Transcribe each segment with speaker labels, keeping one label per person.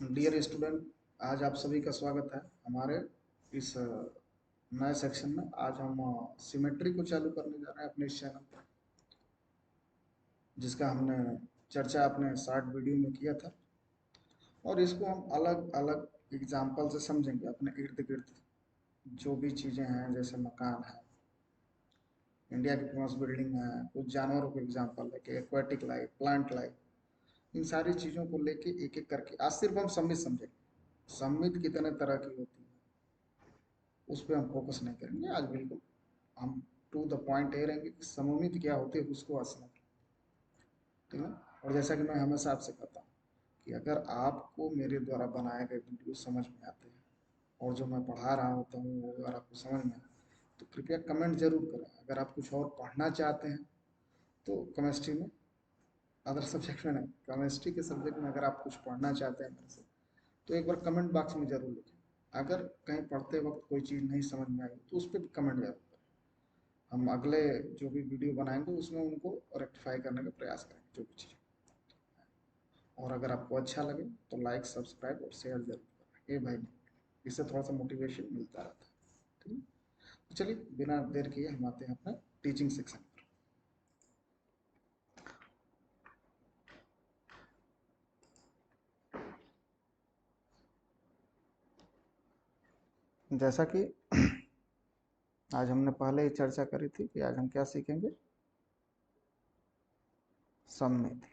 Speaker 1: Dear student, आज आप सभी का स्वागत है हमारे इस नए सेक्शन में। आज हम सिमेट्री को चालू करने जा रहे हैं अपने इस चैनल पर, जिसका हमने चर्चा अपने शॉर्ट वीडियो में किया था। और इसको हम अलग अलग एग्जाम्पल से समझेंगे। अपने इर्द गिर्द जो भी चीज़ें हैं, जैसे मकान है, इंडिया की फेमस बिल्डिंग है, कुछ जानवरों को एग्जाम्पल है कि एक्वाटिक लाइफ, प्लांट लाइफ, इन सारी चीज़ों को लेके एक एक करके आज सिर्फ हम सम्मित समझेंगे। सम्मित कितने तरह की होती है उस पर हम फोकस नहीं करेंगे आज। बिल्कुल हम टू द पॉइंट ये रहेंगे कि सममित क्या होती है उसको आज समझें, ठीक है। और जैसा कि मैं हमेशा आपसे कहता हूँ कि अगर आपको मेरे द्वारा बनाए गए वीडियो समझ में आते हैं और जो मैं पढ़ा रहा होता हूँ वो अगर आपको समझ में आए तो कृपया कमेंट जरूर करें। अगर आप कुछ और पढ़ना चाहते हैं तो केमिस्ट्री में, अदर सब्जेक्ट में नहीं, केमिस्ट्री के सब्जेक्ट में अगर आप कुछ पढ़ना चाहते हैं मेरे से तो एक बार कमेंट बॉक्स में जरूर लिखें। अगर कहीं पढ़ते वक्त कोई चीज़ नहीं समझ में आई तो उस पर भी कमेंट जरूर करें। हम अगले जो भी वीडियो बनाएंगे उसमें उनको रेक्टिफाई करने का प्रयास करेंगे जो भी चीज़। और अगर आपको अच्छा लगे तो लाइक, सब्सक्राइब और शेयर जरूर करें। ये भाई, इससे थोड़ा सा मोटिवेशन मिलता रहता है, ठीक है। तो चलिए बिना देर किए हम आते हैं अपने टीचिंग सेक्शन पर। जैसा कि आज हमने पहले ही चर्चा करी थी कि आज हम क्या सीखेंगे, सममिति।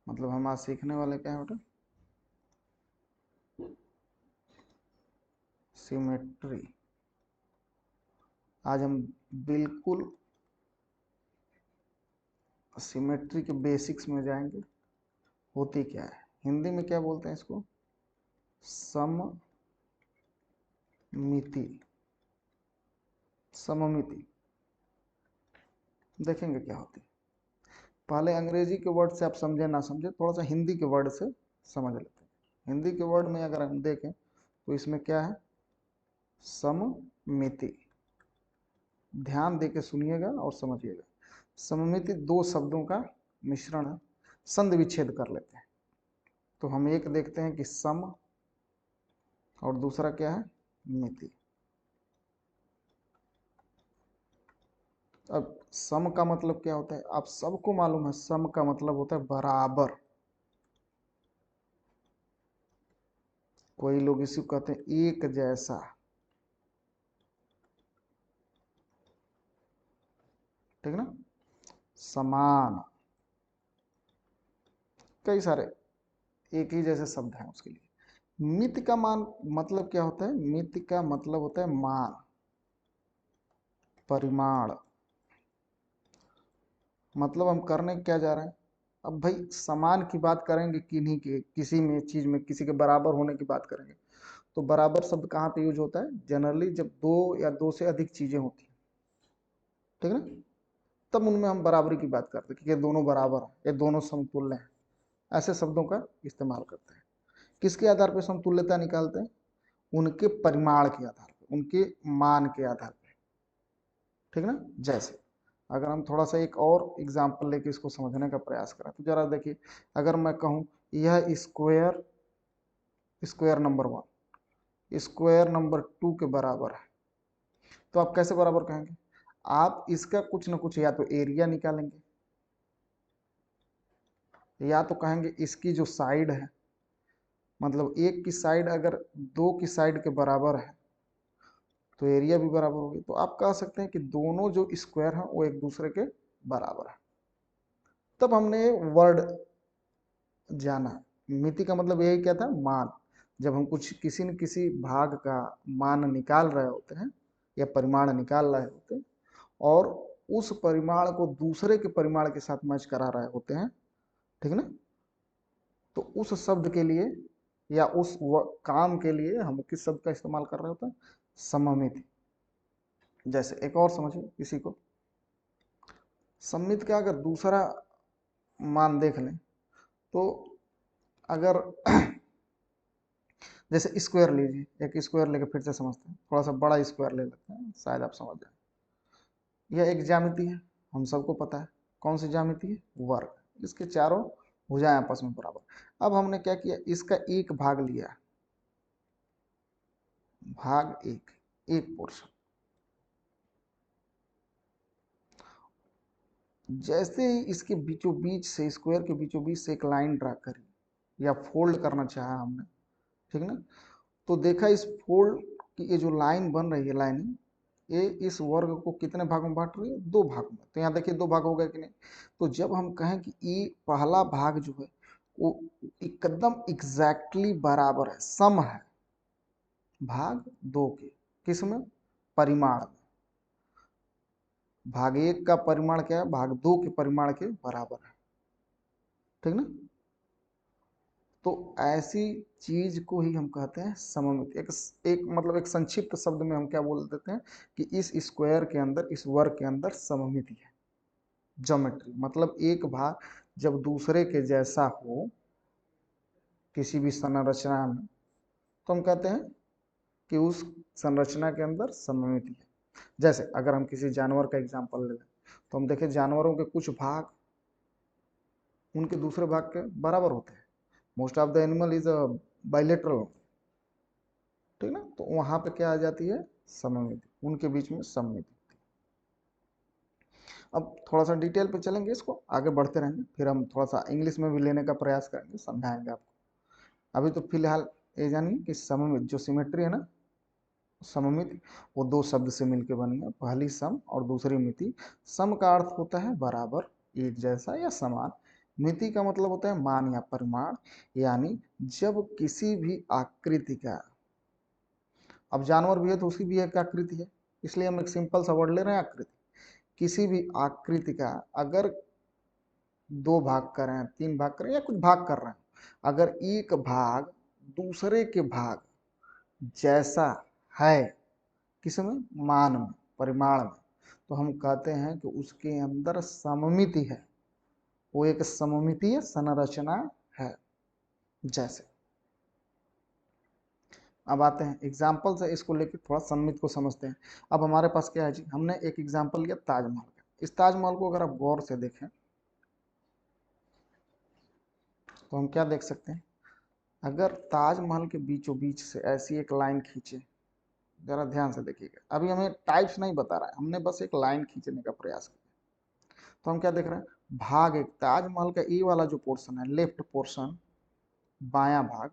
Speaker 1: मतलब हम आज सीखने वाले क्या है बेटा, सिमेट्री। आज हम बिल्कुल सिमेट्री के बेसिक्स में जाएंगे। होती क्या है, हिंदी में क्या बोलते हैं इसको, सममिति। सममिति देखेंगे क्या होती है। पहले अंग्रेजी के वर्ड से आप समझे ना समझे, थोड़ा सा हिंदी के वर्ड से समझ लेते हैं। हिंदी के वर्ड में अगर हम देखें तो इसमें क्या है, सममिति। ध्यान दे के सुनिएगा और समझिएगा। सममिति दो शब्दों का मिश्रण है। संधि विच्छेद कर लेते हैं तो हम एक देखते हैं कि सम और दूसरा क्या है, मिति। अब सम का मतलब क्या होता है, आप सबको मालूम है, सम का मतलब होता है बराबर। कोई लोग इसी को कहते हैं एक जैसा, ठीक ना, समान। कई सारे एक ही जैसे शब्द हैं उसके लिए। मिति का मान मतलब क्या होता है, मिति का मतलब होता है मान, परिमाण। मतलब हम करने क्या जा रहे हैं, अब भाई समान की बात करेंगे, किन्हीं के किसी में चीज में किसी के बराबर होने की बात करेंगे तो बराबर शब्द कहाँ पे यूज होता है, जनरली जब दो या दो से अधिक चीजें होती हैं, ठीक है ना, तब उनमें हम बराबरी की बात करते हैं कि ये दोनों बराबर हैं, ये दोनों समतुल्य हैं। ऐसे शब्दों का इस्तेमाल करते हैं। किसके आधार पर समतुल्यता निकालते हैं, उनके परिमाण के आधार पर, उनके मान के आधार पर, ठीक ना। जैसे अगर हम थोड़ा सा एक और एग्जाम्पल लेके इसको समझने का प्रयास करें तो जरा देखिए, अगर मैं कहूँ यह square, square number 1 square number 2 के बराबर है, तो आप कैसे बराबर कहेंगे, आप इसका कुछ ना कुछ या तो एरिया निकालेंगे, या तो कहेंगे इसकी जो साइड है, मतलब एक की साइड अगर दो की साइड के बराबर है तो एरिया भी बराबर होगी। तो आप कह सकते हैं कि दोनों जो स्क्वायर हैं वो एक दूसरे के बराबर है। तब हमने वर्ड जाना, मिति का मतलब यही क्या था, मान। जब हम कुछ किसी न किसी भाग का मान निकाल रहे होते हैं या परिमाण निकाल रहे होते हैं और उस परिमाण को दूसरे के परिमाण के साथ मैच करा रहे होते हैं, ठीक ना, तो उस शब्द के लिए या उस काम के लिए हम किस शब्द का इस्तेमाल कर रहे होते हैं, सममिति। जैसे एक और समझिए इसी को, सममित का अगर दूसरा मान देख लें तो अगर जैसे स्क्वायर लीजिए, एक स्क्वायर लेके फिर से समझते हैं, थोड़ा सा बड़ा स्क्वायर ले लेते हैं, शायद आप समझ जाए। यह एक ज्यामिति है, हम सबको पता है कौन सी ज्यामिति है, वर्ग। इसके चारों भुजाएं आपस में बराबर। अब हमने क्या किया, इसका एक भाग लिया, भाग एक पोर्शन। जैसे ही इसके बीचों बीच से, स्क्वायर के बीचों बीच से एक लाइन ड्रा करी या फोल्ड करना चाहा हमने, ठीक ना, तो देखा इस फोल्ड की ये जो लाइन बन रही है, लाइनिंग, ये इस वर्ग को कितने भागों में बांट रही है, दो भाग में। तो यहाँ देखिए दो भाग हो गया कि नहीं। तो जब हम कहें कि ये पहला भाग जो है वो एकदम एग्जैक्टली बराबर है, सम है भाग दो के, किसमें, परिमाण में। भाग एक का परिमाण क्या है, भाग दो के परिमाण के बराबर है, ठीक ना। तो ऐसी चीज को ही हम कहते हैं सममिति। एक मतलब एक संक्षिप्त शब्द में हम क्या बोल देते हैं कि इस स्क्वायर के अंदर, इस वर्ग के अंदर सममिति है। ज्योमेट्री मतलब एक भाग जब दूसरे के जैसा हो किसी भी संरचना में, तो हम कहते हैं कि उस संरचना के अंदर सममिति है। जैसे अगर हम किसी जानवर का एग्जाम्पल ले लें, तो हम देखें जानवरों के कुछ भाग उनके दूसरे भाग के बराबर होते हैं। Most of the animal is bilateral, ठीक ना। तो वहां पे क्या आ जाती है, सममिति, उनके बीच में सममिति। अब थोड़ा सा डिटेल पे चलेंगे, इसको आगे बढ़ते रहेंगे, फिर हम थोड़ा सा इंग्लिश में भी लेने का प्रयास करेंगे, समझाएंगे आपको। अभी तो फिलहाल ये जानिए कि सममिति जो सिमेट्री है ना, सममिति वो दो शब्द से मिलकर बनी है, पहली सम और दूसरी मिति। सम का अर्थ होता है बराबर, एक जैसा या समान। मिति का मतलब होता है मान या परिमाण, यानी जब किसी भी आकृति का, अब जानवर भी है तो उसकी भी एक आकृति है, इसलिए हम एक सिंपल सा वर्ड ले रहे हैं आकृति। किसी भी आकृति का अगर दो भाग कर रहे हैं, तीन भाग कर रहे हैं या कुछ भाग कर रहे हैं, अगर एक भाग दूसरे के भाग जैसा है, किसमें, मान में, परिमाण में, तो हम कहते हैं कि उसके अंदर सममिति है, वो एक सममितीय संरचना है। जैसे अब आते हैं एग्जाम्पल से, इसको लेकर थोड़ा सममित को समझते हैं। अब हमारे पास क्या है जी, हमने एक एग्जाम्पल लिया ताजमहल का। इस ताजमहल को अगर आप गौर से देखें तो हम क्या देख सकते हैं, अगर ताजमहल के बीचों बीच से ऐसी एक लाइन खींचे, जरा ध्यान से देखिएगा, अभी हमें टाइप्स नहीं बता रहा है, हमने बस एक लाइन खींचने का प्रयास किया। तो हम क्या देख रहे हैं, भाग एक, ताजमहल का ए वाला जो पोर्शन है, लेफ्ट पोर्शन, बायां भाग,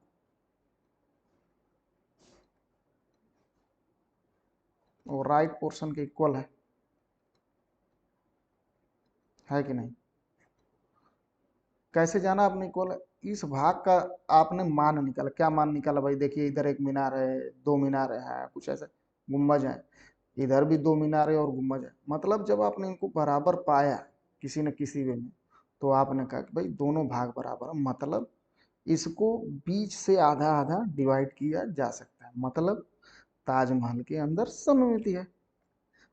Speaker 1: और राइट पोर्शन के इक्वल है कि नहीं। कैसे जाना आपने इक्वल है, इस भाग का आपने मान निकाला। क्या मान निकाला भाई, देखिए इधर एक मीनार है, दो मीनार है, कुछ ऐसे गुम्बज है, इधर भी दो मीनार है और गुम्बज है। मतलब जब आपने इनको बराबर पाया किसी न किसी वे में, तो आपने कहा कि भाई दोनों भाग बराबर है, मतलब इसको बीच से आधा आधा डिवाइड किया जा सकता है, मतलब ताजमहल के अंदर सममिति है।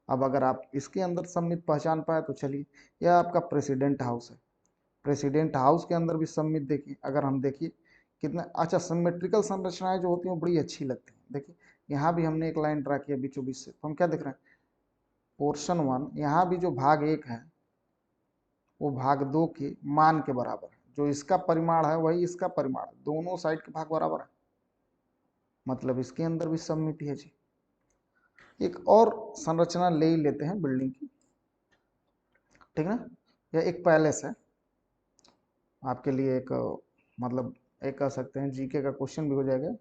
Speaker 1: अब अगर आप इसके अंदर सममित पहचान पाए तो चलिए, यह आपका प्रेसिडेंट हाउस है। प्रेसिडेंट हाउस के अंदर भी सममित देखिए, अगर हम देखिए कितना अच्छा, सिमेट्रिकल संरचनाएं जो होती हैं वो बड़ी अच्छी लगती हैं। देखिए यहाँ भी हमने एक लाइन ड्रा किया बीचों बीच से, तो हम क्या देख रहे हैं, पोर्शन वन, यहाँ भी जो भाग एक है वो भाग दो के मान के बराबर है, जो इसका परिमाण है वही इसका परिमाण है, दोनों साइड के भाग बराबर है, मतलब इसके अंदर भी सममिति है जी। एक और संरचना ले ही लेते हैं बिल्डिंग की, ठीक ना। यह एक पैलेस है, आपके लिए एक मतलब एक कह सकते हैं जीके का क्वेश्चन भी हो जाएगा।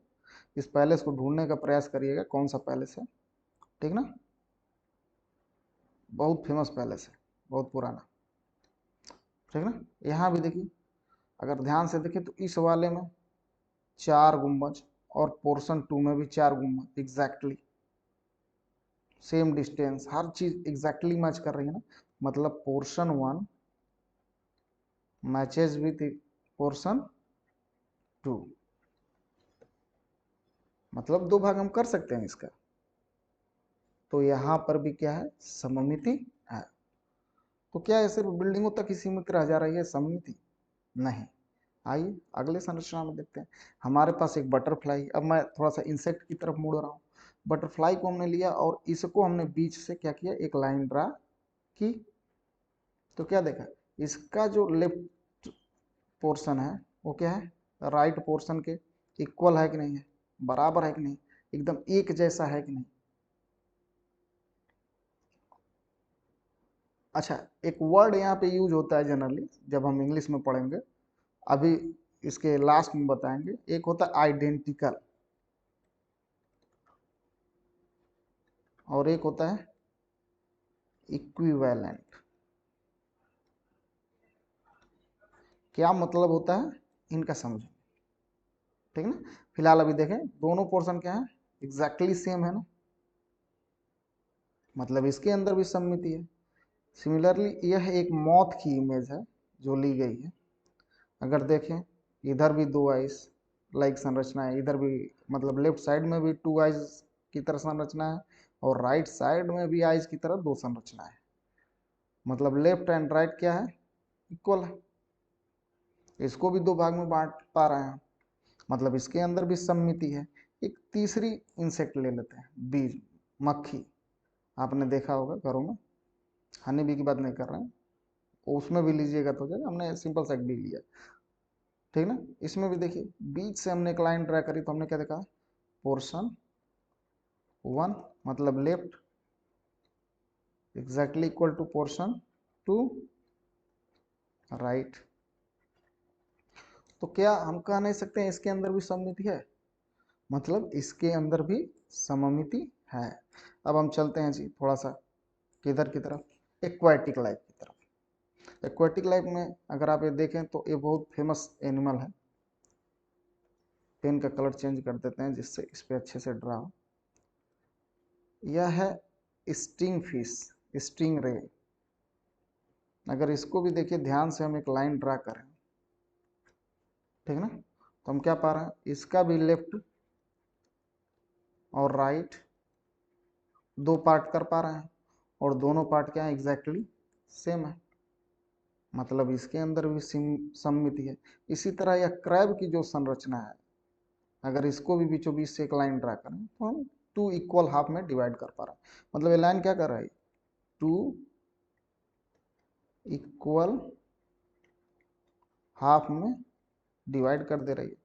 Speaker 1: इस पैलेस को ढूंढने का प्रयास करिएगा, कौन सा पैलेस है, ठीक ना। बहुत फेमस पैलेस है, बहुत पुराना, ठीक ना। यहाँ भी देखिए, अगर ध्यान से देखें तो इस वाले में चार गुम्बज, और पोर्शन टू में भी चार गुम्बज, एग्जैक्टली सेम डिस्टेंस, हर चीज एग्जैक्टली मैच कर रही है ना। मतलब portion one matches with portion two, मतलब दो भाग हम कर सकते हैं इसका। तो यहाँ पर भी क्या है, सममिति है। तो क्या है, सिर्फ बिल्डिंगों तक ही सीमित रह जा रही है सममिति, नहीं। आइए अगले संरचना में देखते हैं। हमारे पास एक बटरफ्लाई, अब मैं थोड़ा सा इंसेक्ट की तरफ मुड़ रहा हूँ। बटरफ्लाई को हमने लिया और इसको हमने बीच से क्या किया, एक लाइन ड्रा की। तो क्या देखा, इसका जो लेफ्ट पोर्शन है वो क्या है, राइट पोर्शन के इक्वल है कि नहीं है, बराबर है कि नहीं, एकदम एक जैसा है कि नहीं। अच्छा, एक वर्ड यहाँ पे यूज होता है जनरली जब हम इंग्लिश में पढ़ेंगे, अभी इसके लास्ट में बताएंगे। एक होता है आइडेंटिकल और एक होता है इक्विवेलेंट। क्या मतलब होता है इनका समझो, ठीक है ना। फिलहाल अभी देखें, दोनों पोर्शन क्या है, एग्जैक्टली सेम है ना, मतलब इसके अंदर भी सममिति है। सिमिलरली यह एक मौत की इमेज है जो ली गई है। अगर देखें, इधर भी दो आइज लाइक संरचना है, इधर भी मतलब लेफ्ट साइड में भी टू आइज की तरह संरचना है, और राइट साइड में भी आइज की तरह दो संरचना है। मतलब लेफ्ट एंड राइट क्या है, इक्वल है। इसको भी दो भाग में बांट पा रहे हैं, मतलब इसके अंदर भी सममिति है। एक तीसरी इंसेक्ट ले लेते हैं, बीज मक्खी। आपने देखा होगा घरों में, हनी बी की बात नहीं कर रहे हैं, उसमें भी लीजिएगा तो हो जाएगा, हमने सिंपल सा एक बी लिया, ठीक ना। इसमें भी देखिए, बीच से हमने एक लाइन ड्रा करी तो हमने क्या देखा, पोर्शन वन मतलब left exactly equal to portion two right. तो क्या हम कह नहीं सकते हैं इसके अंदर भी सममिति है, मतलब इसके अंदर भी सममिति है। अब हम चलते हैं जी थोड़ा सा किधर की तरफ, एक्वाटिक लाइफ की तरफ। एक्वाटिक लाइफ में अगर आप ये देखें तो ये बहुत फेमस एनिमल है। पेन का कलर चेंज कर देते हैं जिससे इस पे अच्छे से ड्रा हो। यह है स्टिंग फिश, स्टिंग रे। अगर इसको भी देखिए ध्यान से, हम एक लाइन ड्रा करें, ठीक ना, तो हम क्या पा रहे हैं, इसका भी लेफ्ट और राइट दो पार्ट कर पा रहे हैं, और दोनों पार्ट क्या है, एग्जैक्टली सेम है, मतलब इसके अंदर भी सममिति है। इसी तरह यह क्रैब की जो संरचना है, अगर इसको भी बीचों बीच से एक लाइन ड्रा करें तो हम टू इक्वल हाफ में डिवाइड कर पा रहे हैं। मतलब ये लाइन क्या कर रहा है, टू इक्वल हाफ में डिवाइड कर दे रही है,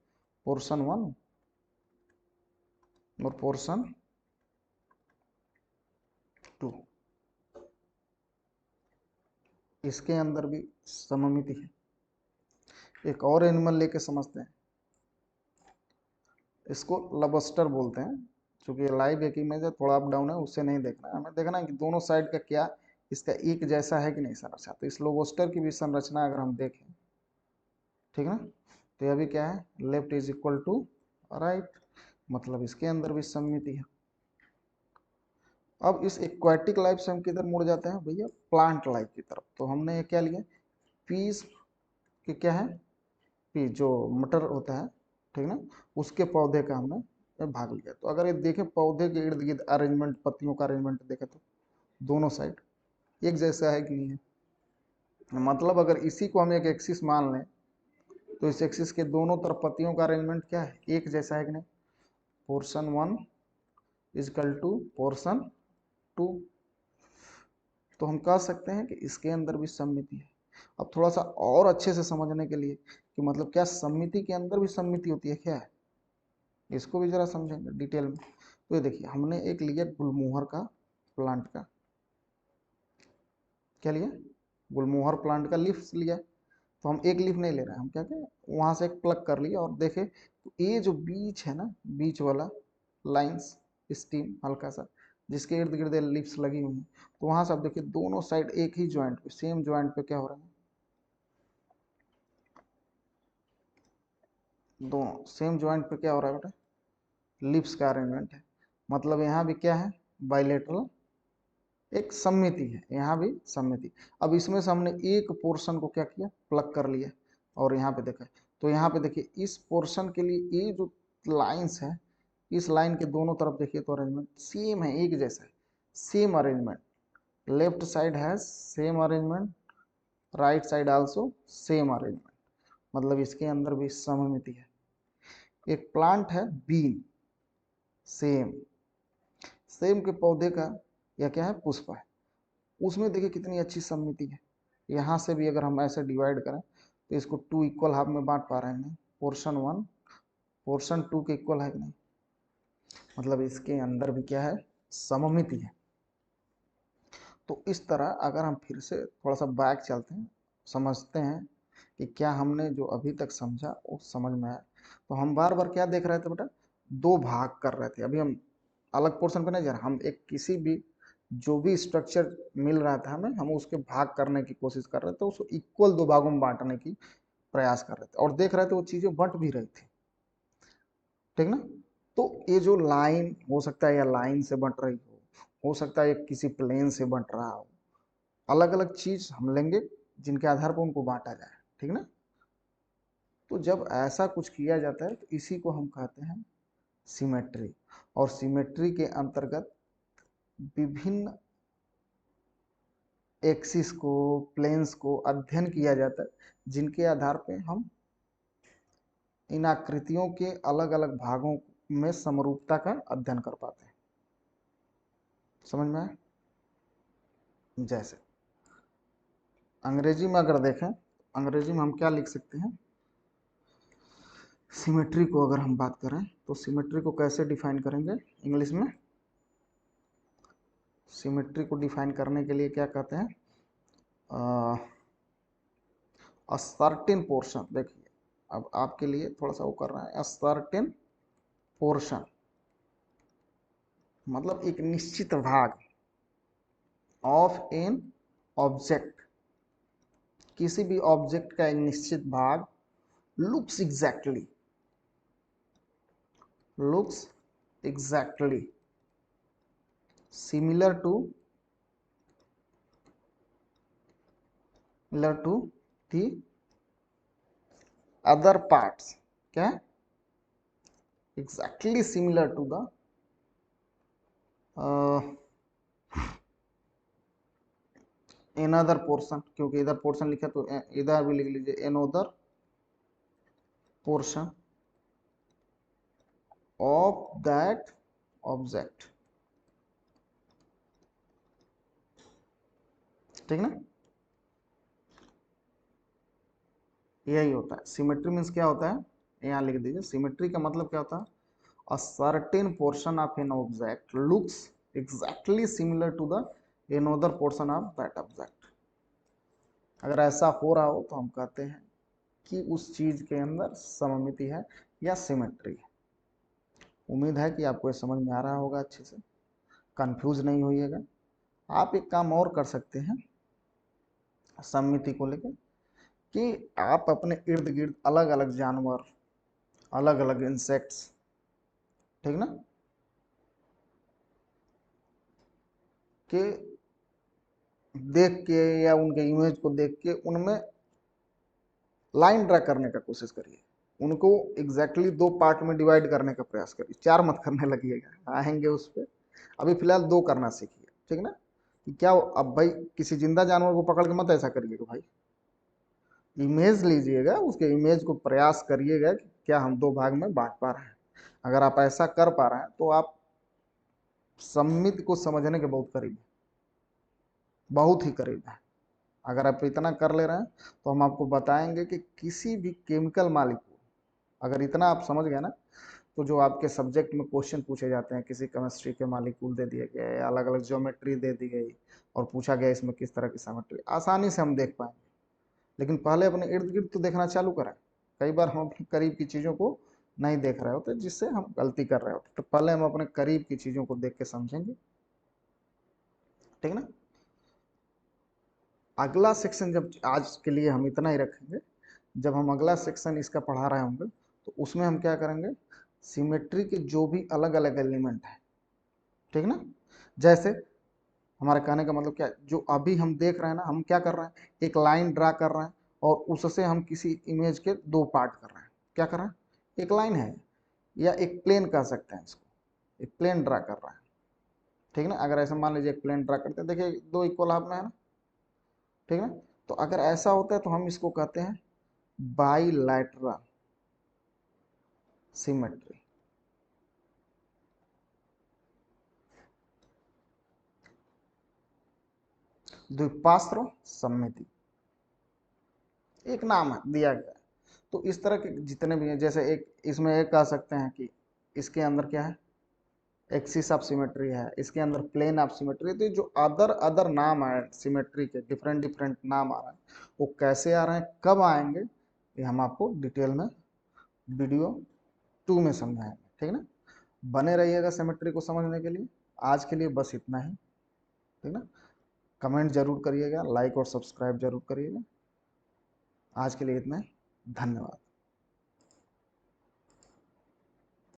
Speaker 1: पोर्शन वन और पोर्शन टू। इसके अंदर भी सममिति है। एक और एनिमल लेके समझते हैं, इसको लबस्टर बोलते हैं। क्योंकि लाइव एक इमेज है, थोड़ा अप डाउन है, उससे नहीं देखना है हमें, देखना है कि दोनों साइड का क्या इसका एक जैसा है कि नहीं संरचना। तो इस लोबस्टर की भी संरचना अगर हम देखें, ठीक है ना, तो यह भी क्या है, left is equal to right, मतलब इसके अंदर भी सममिति है। अब इस एक्वाटिक लाइफ से हम किधर मुड़ जाते हैं भैया, प्लांट लाइफ की तरफ। तो हमने ये क्या लिया, पीस के क्या है, पीस जो मटर होता है, ठीक ना, उसके पौधे का हमने भाग लिया। तो अगर ये देखें पौधे के इर्द गिर्द अरेंजमेंट, पत्तियों का अरेंजमेंट देखें तो दोनों साइड एक जैसा है कि नहीं है। मतलब अगर इसी को हम एक एक्सिस मान लें तो इस एक्सिस के दोनों तरफ पत्तियों का अरेंजमेंट क्या है, एक जैसा है कि नहीं। Portion one is equal to portion two. तो हम कह सकते हैं कि इसके अंदर भी सममिति है। अब थोड़ा सा और अच्छे से समझने के लिए कि मतलब क्या सममिति के अंदर भी सममिति होती है क्या है, इसको भी जरा समझेंगे डिटेल में। तो ये देखिए, हमने एक लिया गुलमोहर का प्लांट का, क्या लिया, गुलमोहर प्लांट का लीफ लिया। तो हम एक लीफ नहीं ले रहे हैं, हम क्या करें, वहां से एक प्लग कर लिया और देखे तो ये जो बीच है ना, बीच वाला लाइंस, स्टीम हल्का सा जिसके इर्द गिर्द लिप्स लगी हुई हैं, तो वहां से आप देखिए दोनों साइड एक ही ज्वाइंट पे, सेम ज्वाइंट पे क्या हो रहा है, दोनों सेम ज्वाइंट पे क्या हो रहा है बेटा, लिप्स का अरेंजमेंट है। मतलब यहाँ भी क्या है, बाइलेटरल एक सममिति है, यहाँ भी सममिति। अब इसमें से हमने एक पोर्शन को क्या किया, प्लग कर लिया, और यहाँ पे देखा, तो यहाँ पे देखिए इस पोर्शन के लिए ये जो लाइंस है, इस लाइन के दोनों तरफ देखिए तो अरेंजमेंट सेम है, एक जैसा है, same arrangement. Left side has same arrangement, right side also same arrangement, मतलब इसके अंदर भी सममिति है। एक प्लांट है बीन, सेम सेम के पौधे का यह क्या है, पुष्प है, उसमें देखिए कितनी अच्छी सममिति है। यहाँ से भी अगर हम ऐसे डिवाइड करें तो इसको टू इक्वल हाफ में बांट पा रहे हैं, पोर्शन 1 पोर्शन 2 के इक्वल है कि नहीं, मतलब इसके अंदर भी क्या है, सममिति है। तो इस तरह अगर हम फिर से थोड़ा सा बैक चलते हैं, समझते हैं कि क्या हमने जो अभी तक समझा वो समझ में आया। तो हम बार बार क्या देख रहे थे बेटा, दो भाग कर रहे थे। अभी हम अलग पोर्शन पे नहीं जा रहे, हम एक किसी भी जो भी स्ट्रक्चर मिल रहा था हमें, हम उसके भाग करने की कोशिश कर रहे थे, उसको इक्वल दो भागों में बांटने की प्रयास कर रहे थे, और देख रहे थे वो चीजें बंट भी रही थी, ठीक ना। तो ये जो लाइन हो सकता है या लाइन से बंट रही हो सकता है ये किसी प्लेन से बंट रहा हो, अलग अलग चीज हम लेंगे जिनके आधार पर उनको बांटा जाए, ठीक ना। तो जब ऐसा कुछ किया जाता है तो इसी को हम कहते हैं सिमेट्री। और सिमेट्री के अंतर्गत विभिन्न एक्सिस को, प्लेन्स को अध्ययन किया जाता है, जिनके आधार पे हम इन आकृतियों के अलग अलग भागों में समरूपता का अध्ययन कर पाते हैं। समझ में आया? जैसे अंग्रेजी में अगर देखें, अंग्रेजी में हम क्या लिख सकते हैं, सिमेट्री को अगर हम बात करें तो सिमेट्री को कैसे डिफाइन करेंगे इंग्लिश में। सिमेट्री को डिफाइन करने के लिए क्या कहते हैं, अ सर्टेन पोर्शन। देखिए अब आपके लिए थोड़ा सा वो कर रहा है, अ सर्टेन पोर्शन मतलब एक निश्चित भाग ऑफ एन ऑब्जेक्ट, किसी भी ऑब्जेक्ट का एक निश्चित भाग looks exactly similar to the other parts. क्या, exactly similar to the another portion, क्योंकि इधर पोर्शन लिखा तो इधर भी लिख लीजिए another portion of that object, ठीक ना। यही होता है सिमेट्री। मीन्स क्या होता है, यहाँ लिख दीजिए, सिमेट्री का मतलब क्या होता है, a certain portion of an object looks exactly similar to the another portion of that object। अगर ऐसा हो रहा हो तो हम कहते हैं कि उस चीज के अंदर सममिति है या सिमेट्री है। उम्मीद है कि आपको ये समझ में आ रहा होगा, अच्छे से कंफ्यूज नहीं होइएगा। आप एक काम और कर सकते हैं सममिति को लेकर, कि आप अपने इर्द गिर्द अलग अलग जानवर, अलग अलग इंसेक्ट्स, ठीक ना, के देख के या उनके इमेज को देख के उनमें लाइन ड्रा करने का कोशिश करिए, उनको एग्जैक्टली दो पार्ट में डिवाइड करने का प्रयास करिए, चार मत करने लगिएगा, आएंगे उस पर। अभी फिलहाल दो करना सीखिए, ठीक ना। कि क्या अब भाई किसी जिंदा जानवर को पकड़ के मत ऐसा करिएगा भाई, इमेज लीजिएगा, उसके इमेज को प्रयास करिएगा कि क्या हम दो भाग में बांट पा रहे हैं। अगर आप ऐसा कर पा रहे हैं तो आप सम्मित को समझने के बहुत करीब है, बहुत ही करीब है। अगर आप इतना कर ले रहे हैं तो हम आपको बताएंगे कि किसी भी केमिकल मालिक्यूल, अगर इतना आप समझ गए ना, तो जो आपके सब्जेक्ट में क्वेश्चन पूछे जाते हैं, किसी केमिस्ट्री के मालिक्यूल दे दिए गए, अलग अलग ज्योमेट्री दे दी गई और पूछा गया इसमें किस तरह की सामग्री, आसानी से हम देख पाएंगे। लेकिन पहले अपने इर्द गिर्द तो देखना चालू करें। कई बार हम अपने करीब की चीज़ों को नहीं देख रहे होते, जिससे हम गलती कर रहे होते, तो पहले हम अपने करीब की चीज़ों को देख के समझेंगे, ठीक ना। अगला सेक्शन जब, आज के लिए हम इतना ही रखेंगे, जब हम अगला सेक्शन इसका पढ़ा रहे होंगे तो उसमें हम क्या करेंगे, सिमेट्री के जो भी अलग अलग एलिमेंट है, ठीक ना। जैसे हमारे कहने का मतलब क्या है, जो अभी हम देख रहे हैं ना, हम क्या कर रहे हैं, एक लाइन ड्रा कर रहे हैं और उससे हम किसी इमेज के दो पार्ट कर रहे हैं। क्या कर रहे हैं, एक लाइन है या एक प्लेन कह सकते हैं इसको, एक प्लेन ड्रा कर रहा है, ठीक ना। अगर ऐसा मान लीजिए एक प्लेन ड्रा करते हैं, देखिए दो इक्वल हाफ में है ना, ठीक ना। तो अगर ऐसा होता है तो हम इसको कहते हैं बाइलैटरल सिमेट्री। द्विपार्श्व सममिति एक नाम है दिया गया है। तो इस तरह के जितने भी हैं, जैसे एक इसमें एक कह सकते हैं कि इसके अंदर क्या है, एक्सिस ऑफ सिमेट्री है, इसके अंदर प्लेन ऑफ सिमेट्री। तो जो अदर अदर नाम है सिमेट्री के, डिफरेंट डिफरेंट नाम आ रहे हैं, वो कैसे आ रहे हैं, कब आएंगे, ये हम आपको डिटेल में वीडियो 2 में समझाएंगे। ठीक है ना, बने रहिएगा सिमेट्री को समझने के लिए। आज के लिए बस इतना ही। ठीक ना, कमेंट जरूर करिएगा, लाइक और सब्सक्राइब जरूर करिएगा। आज के लिए इतना ही, धन्यवाद।